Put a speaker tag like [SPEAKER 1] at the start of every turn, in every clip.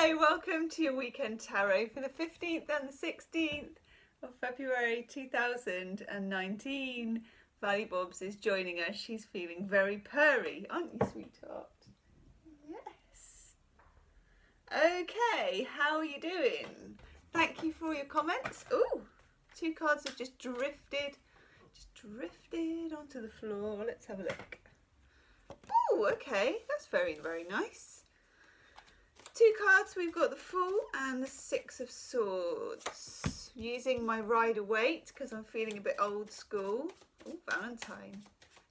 [SPEAKER 1] Hi, welcome to your weekend tarot for the 15th and the 16th of February 2019. Valley Bobs is joining us. She's feeling very purry, aren't you, sweetheart? Yes. Okay, how are you doing? Thank you for your comments. Ooh, two cards have just drifted onto the floor. Let's have a look. Oh, okay, that's very, very nice. Two cards, we've got the Fool and the Six of Swords. Using my Rider-Waite because I'm feeling a bit old school. Oh, Valentine.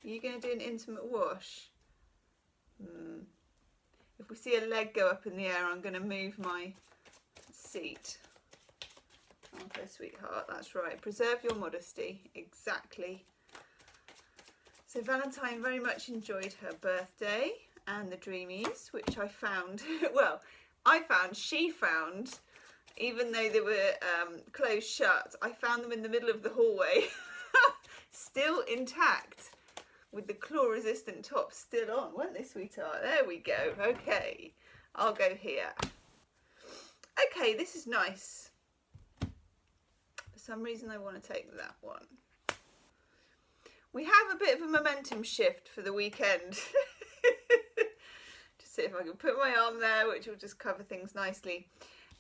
[SPEAKER 1] Are you going to do an intimate wash? If we see a leg go up in the air, I'm going to move my seat. Okay, sweetheart, that's right. Preserve your modesty. Exactly. So Valentine very much enjoyed her birthday and the dreamies, which I found, well, she found, even though they were closed shut, I found them in the middle of the hallway, still intact, with the claw-resistant top still on, weren't they, sweetheart? There we go. Okay, I'll go here. Okay, this is nice. For some reason, I want to take that one. We have a bit of a momentum shift for the weekend. See if I can put my arm there, which will just cover things nicely.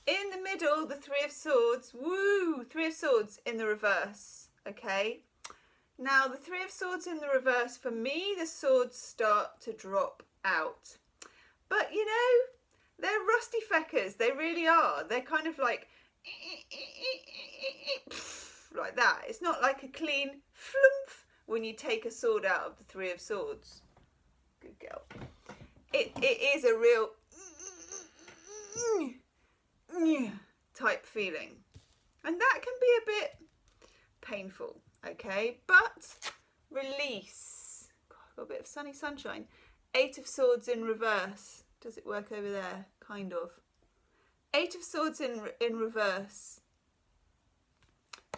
[SPEAKER 1] In the middle, the Three of Swords. Woo! Three of Swords in the reverse. Okay. Now, the Three of Swords in the reverse, for me, the swords start to drop out. But, you know, they're rusty feckers. They really are. They're kind of like that. It's not like a clean flumph when you take a sword out of the Three of Swords. Good girl. It is a real type feeling, and that can be a bit painful, okay, but release. God, I've got a bit of sunny sunshine. Eight of Swords in reverse. Does it work over there? Kind of. Eight of Swords in reverse.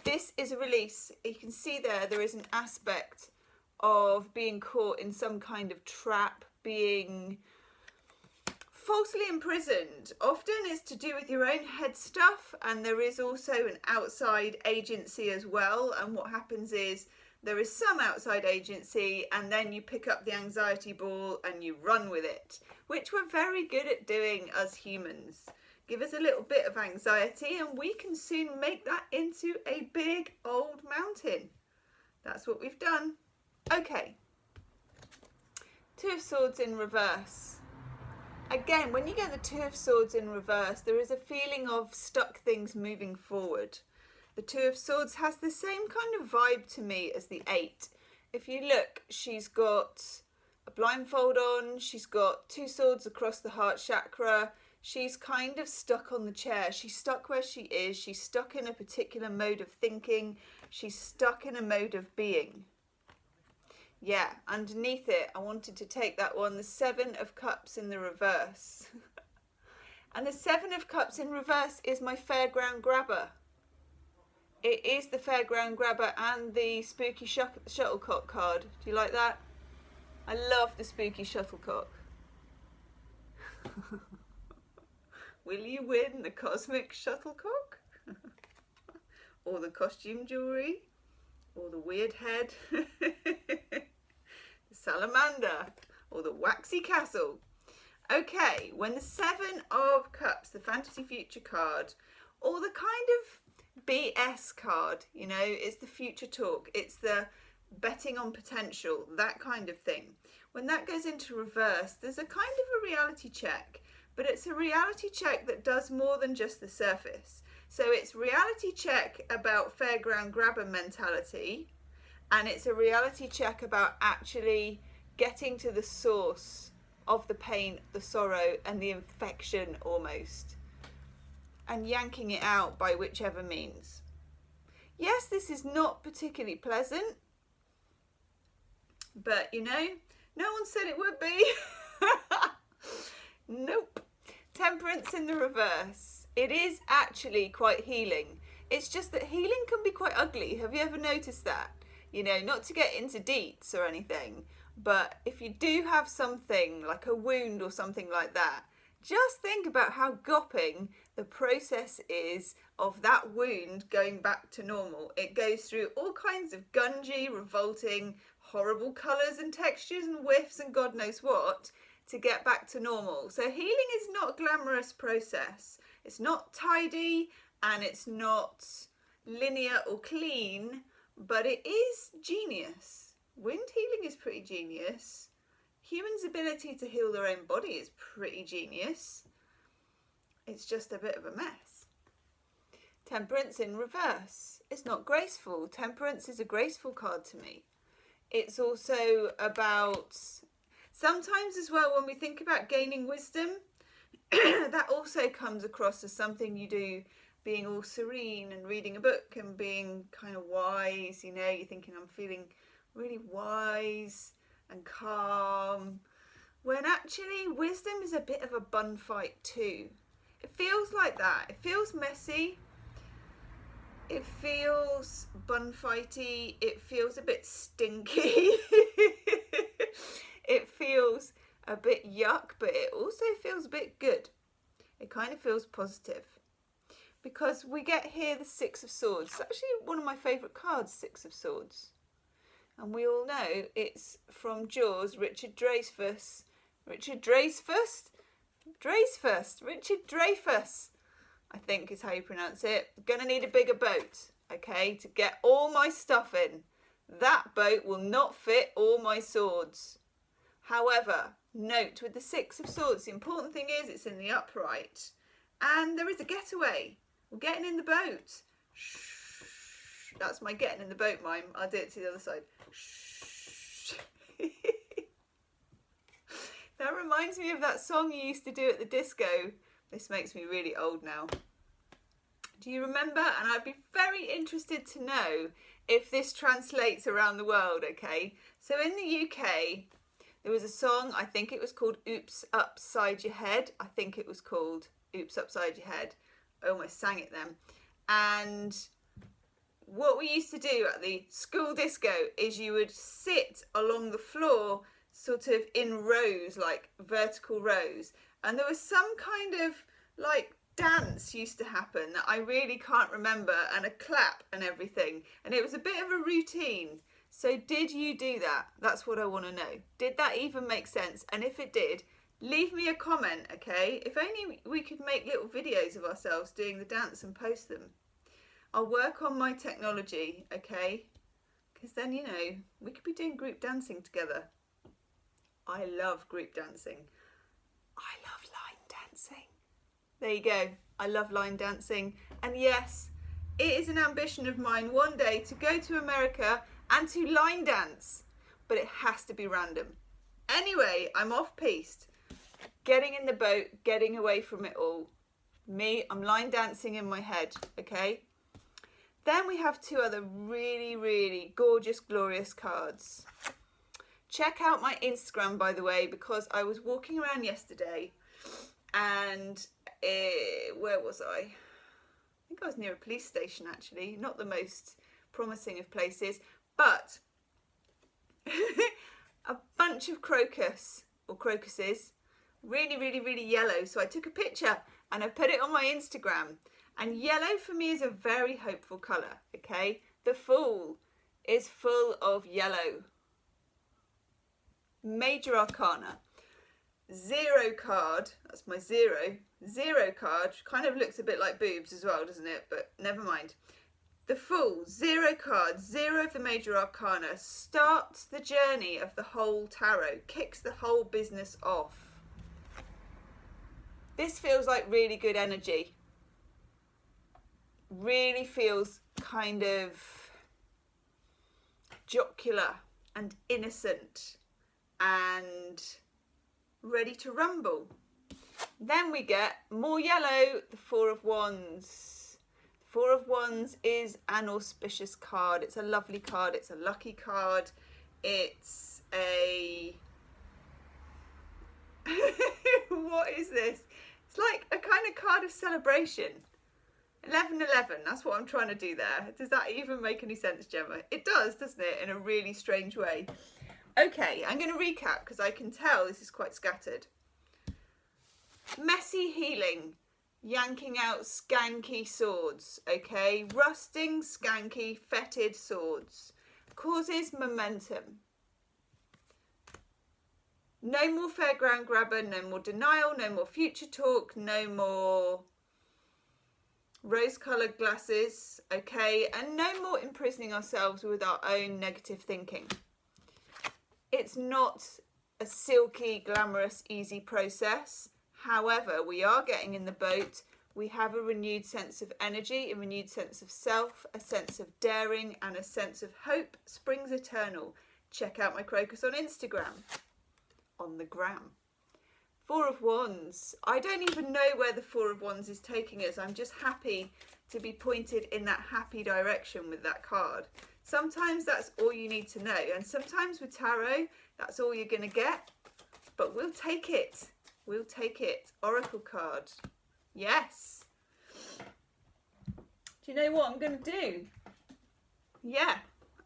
[SPEAKER 1] This is a release. You can see there is an aspect of being caught in some kind of trap, being falsely imprisoned. Often is to do with your own head stuff, and there is also an outside agency as well, and what happens is there is some outside agency and then you pick up the anxiety ball and you run with it, which we're very good at doing as humans. Give us a little bit of anxiety and we can soon make that into a big old mountain. That's what we've done. Okay. Two of Swords in reverse. Again, when you get the Two of Swords in reverse, there is a feeling of stuck things moving forward. The Two of Swords has the same kind of vibe to me as the Eight. If you look, she's got a blindfold on, she's got two swords across the heart chakra, she's kind of stuck on the chair, she's stuck where she is, she's stuck in a particular mode of thinking, she's stuck in a mode of being. Yeah, underneath it, I wanted to take that one, the Seven of Cups in the reverse. And the Seven of Cups in reverse is my Fairground Grabber. It is the Fairground Grabber and the Spooky Shuttlecock card. Do you like that? I love the Spooky Shuttlecock. Will you win the Cosmic Shuttlecock? Or the costume jewellery? Or the weird head? The salamander, or the waxy castle. Okay, when the Seven of Cups, the fantasy future card, or the kind of BS card, you know, it's the future talk, it's the betting on potential, that kind of thing. When that goes into reverse, there's a kind of a reality check, but it's a reality check that does more than just the surface. So it's reality check about Fairground Grabber mentality, and it's a reality check about actually getting to the source of the pain, the sorrow, and the infection almost, and yanking it out by whichever means. Yes, this is not particularly pleasant, but you know, no one said it would be. Nope. Temperance in the reverse. It is actually quite healing. It's just that healing can be quite ugly. Have you ever noticed that? You know, not to get into deets or anything, but if you do have something like a wound or something like that, Just think about how gopping the process is of that wound going back to normal. It goes through all kinds of gungy, revolting, horrible colours and textures and whiffs and God knows what to get back to normal. So healing is not a glamorous process. It's not tidy and it's not linear or clean, but it is genius. Wound healing is pretty genius. Humans' ability to heal their own body is pretty genius. It's just a bit of a mess. Temperance in reverse. It's not graceful. Temperance is a graceful card to me. It's also about, sometimes as well, when we think about gaining wisdom, that also comes across as something you do, being all serene and reading a book and being kind of wise. You know, you're thinking, I'm feeling really wise and calm, when actually wisdom is a bit of a bun fight too. It feels like that. It feels messy. It feels bun fighty. It feels a bit stinky. It feels a bit yuck, but it also feels a bit good. It kind of feels positive. Because we get here the Six of Swords. It's actually one of my favourite cards, Six of Swords. And we all know it's from Jaws, Richard Dreyfuss. Richard Dreyfuss, I think is how you pronounce it. Gonna need a bigger boat, okay, to get all my stuff in. That boat will not fit all my swords. However, note with the Six of Swords, the important thing is it's in the upright. And there is a getaway. We're getting in the boat. Shh. That's my getting in the boat mime. I'll do it to the other side. Shh. That reminds me of that song you used to do at the disco. This makes me really old now. Do you remember? And I'd be very interested to know if this translates around the world, okay? So in the UK, there was a song, I think it was called Oops Upside Your Head. I think it was called Oops Upside Your Head. I almost sang it then. And what we used to do at the school disco is you would sit along the floor sort of in rows, like vertical rows. And there was some kind of like dance used to happen that I really can't remember, and a clap and everything. And it was a bit of a routine. So did you do that? That's what I want to know. Did that even make sense? And if it did, leave me a comment, okay? If only we could make little videos of ourselves doing the dance and post them. I'll work on my technology, okay? Because then, you know, we could be doing group dancing together. I love group dancing. I love line dancing. There you go. I love line dancing. And yes, it is an ambition of mine one day to go to America and to line dance. But it has to be random. Anyway, I'm off-piste. Getting in the boat, getting away from it all. Me, I'm line dancing in my head, okay? Then we have two other really, really gorgeous, glorious cards. Check out my Instagram, by the way, because I was walking around yesterday and where was I? I think I was near a police station, actually. Not the most promising of places, but a bunch of crocuses, really, really, really yellow. So I took a picture and I put it on my Instagram. And yellow for me is a very hopeful colour, okay? The Fool is full of yellow. Major Arcana. Zero card, that's my zero. Zero card, kind of looks a bit like boobs as well, doesn't it? But never mind. The Fool, zero cards, zero of the Major Arcana, starts the journey of the whole tarot, kicks the whole business off. This feels like really good energy. Really feels kind of jocular and innocent and ready to rumble. Then we get more yellow, the Four of Wands. The Four of Wands is an auspicious card. It's a lovely card. It's a lucky card. It's a... what is this? It's like a kind of card of celebration. 11-11, that's what I'm trying to do there. Does that even make any sense, Gemma? It does, doesn't it? In a really strange way. Okay, I'm going to recap because I can tell this is quite scattered. Messy healing, yanking out skanky swords, okay? Rusting, skanky, fetid swords. Causes momentum. No more fairground grabber, no more denial, no more future talk, no more rose-coloured glasses, okay? And no more imprisoning ourselves with our own negative thinking. It's not a silky, glamorous, easy process. However, we are getting in the boat. We have a renewed sense of energy, a renewed sense of self, a sense of daring, and a sense of hope springs eternal. Check out my crocus on Instagram. On the gram. Four of Wands. I don't even know where the Four of Wands is taking us. I'm just happy to be pointed in that happy direction with that card. Sometimes that's all you need to know. And sometimes with tarot, that's all you're going to get. But we'll take it. We'll take it. Oracle card. Yes. Do you know what I'm going to do? Yeah.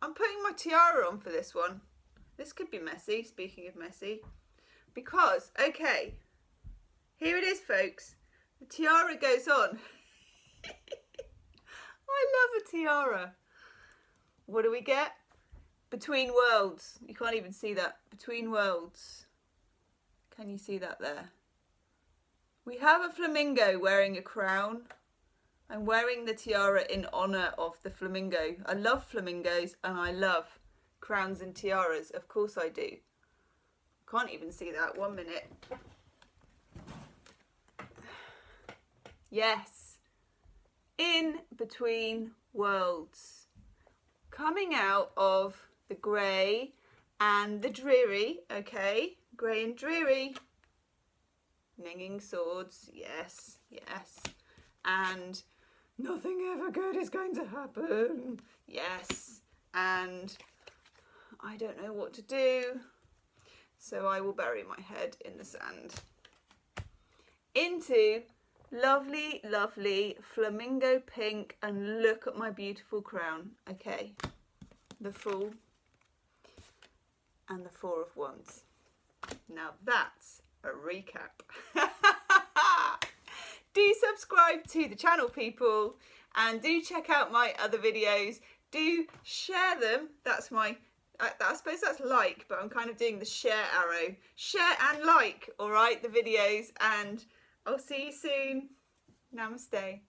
[SPEAKER 1] I'm putting my tiara on for this one. This could be messy, speaking of messy. Because, okay, here it is, folks. The tiara goes on. I love a tiara. What do we get? Between worlds. You can't even see that. Between worlds. Can you see that there? We have a flamingo wearing a crown. I'm wearing the tiara in honour of the flamingo. I love flamingos and I love crowns and tiaras. Of course I do. Can't even see that. 1 minute. Yes. In between worlds. Coming out of the grey and the dreary. Okay. Grey and dreary. Ninging swords. Yes. Yes. And nothing ever good is going to happen. Yes. And I don't know what to do. So I will bury my head in the sand. Into lovely, lovely flamingo pink, and look at my beautiful crown. Okay, the Fool and the Four of Wands. Now that's a recap. Do subscribe to the channel, people, and do check out my other videos. Do share them. That's my I suppose that's like, but I'm kind of doing the share arrow. Share and like, all right, the videos, and I'll see you soon. Namaste.